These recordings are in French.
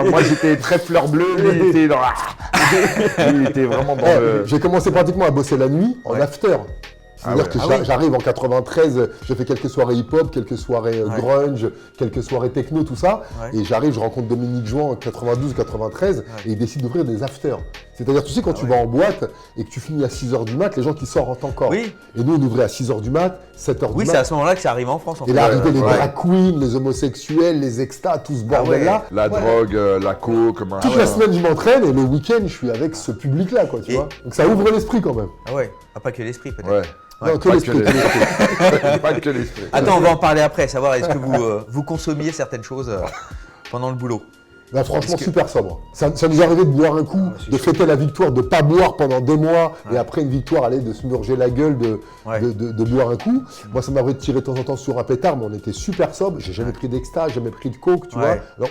Moi, j'étais très fleur bleue, lui, il était dans lui, il était vraiment dans le... J'ai commencé pratiquement à bosser la nuit en after. C'est-à-dire que j'arrive en 93, je fais quelques soirées hip-hop, quelques soirées grunge, quelques soirées techno, tout ça. Et j'arrive, je rencontre Dominique Jouan en 92, 93, et il décide d'ouvrir des afters. C'est-à-dire, tu sais, quand tu vas en boîte et que tu finis à 6h du mat, les gens qui sortent encore. Oui. Et nous, on ouvrait à 6h du mat, 7h du mat. Oui, c'est à ce moment-là que c'est arrivé en France. Et là, arrivaient les drag queens, les homosexuels, les extas, tout ce bordel-là. La drogue, la coke, Toute la semaine, je m'entraîne et le week-end, je suis avec ce public-là, quoi, tu vois. Donc ça ouvre l'esprit quand même. Ah ouais, pas que l'esprit peut-être. Ouais. Non, que l'esprit. Pas que l'esprit. Attends, on va en parler après, savoir est-ce que vous consommiez certaines choses pendant le boulot. Là, franchement, super sobre. Ça nous arrivait de boire un coup, de fêter la victoire, de ne pas boire pendant des mois, et après une victoire, aller de se murger la gueule, de boire un coup. Moi, ça m'arrivait de tirer de temps en temps sur un pétard, mais on était super sobre. J'ai jamais pris d'extase, jamais pris de coke, tu vois. Alors,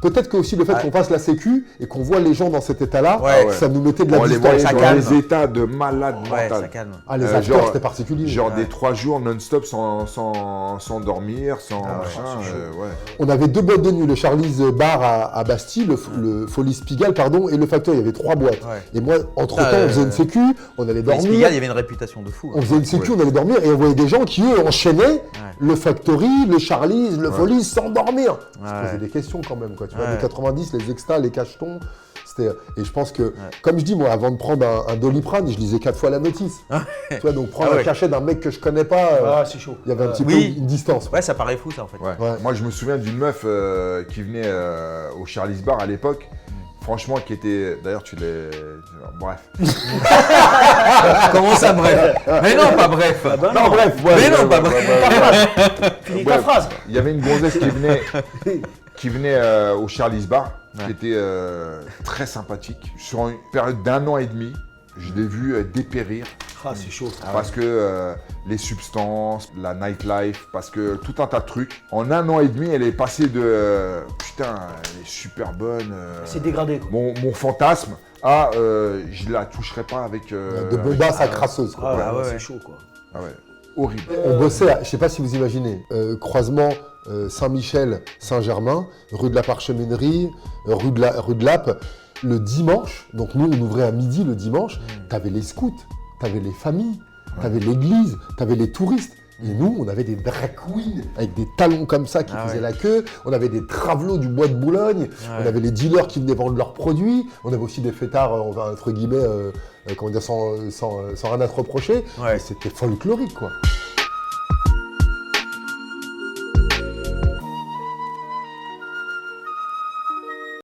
peut-être que aussi le fait qu'on fasse la sécu et qu'on voit les gens dans cet état-là, ça nous mettait de la distance. On les voyait dans les états de malade mental. Ça calme. Ah, les acteurs, c'était particulier. Genre des 3 jours non-stop sans dormir, sans machin. On avait 2 boîtes de nuit, le Charlie's Bar à Bastille, le Folies Pigalle, pardon, et le Facteur. Il y avait 3 boîtes. Et moi, entre-temps, on faisait une sécu, on allait dormir. Pigalle, il y avait une réputation de fou. On faisait une sécu, on allait dormir, et on voyait des gens qui, eux, enchaînaient le Factory, le Charlie's, le Folies sans dormir. Ça posait des questions quand même, quoi. Tu vois, les 90, les extas, les cachetons. Et je pense que, comme je dis, moi, avant de prendre un Doliprane, je lisais 4 fois la notice. Tu vois, donc prendre un cachet d'un mec que je connais pas, c'est chaud. Il y avait un petit peu une distance. Ouais, ça paraît fou ça en fait. Moi, je me souviens d'une meuf qui venait au Charlie's Bar à l'époque. Franchement, qui était. D'ailleurs, tu l'es. Bref. Comment ça, bref? Mais non, pas bref. Non, bref. Mais non, pas bref. Finis ta phrase. Il y avait une gonzesse qui venait au Charlie's Bar, qui était très sympathique. Sur une période d'1 an et demi, je l'ai vu dépérir. Ah, c'est chaud. Parce que les substances, la nightlife, parce que tout un tas de trucs. En 1 an et demi, elle est passée de putain, elle est super bonne. C'est dégradé, quoi. Mon fantasme à je la toucherai pas avec. De bombasse à crasseuse, quoi. C'est chaud, quoi. Ah ouais, horrible. On bossait, je sais pas si vous imaginez, croisement Saint-Michel, Saint-Germain, rue de la Parcheminerie, rue de Lappe. Le dimanche, donc nous on ouvrait à midi le dimanche, t'avais les scouts, t'avais les familles, t'avais l'église, t'avais les touristes. Et nous, on avait des drag queens avec des talons comme ça qui faisaient la queue. On avait des travelots du bois de Boulogne. On avait les dealers qui venaient vendre leurs produits. On avait aussi des fêtards, entre guillemets, sans rien à te reprocher. Et c'était folklorique, quoi.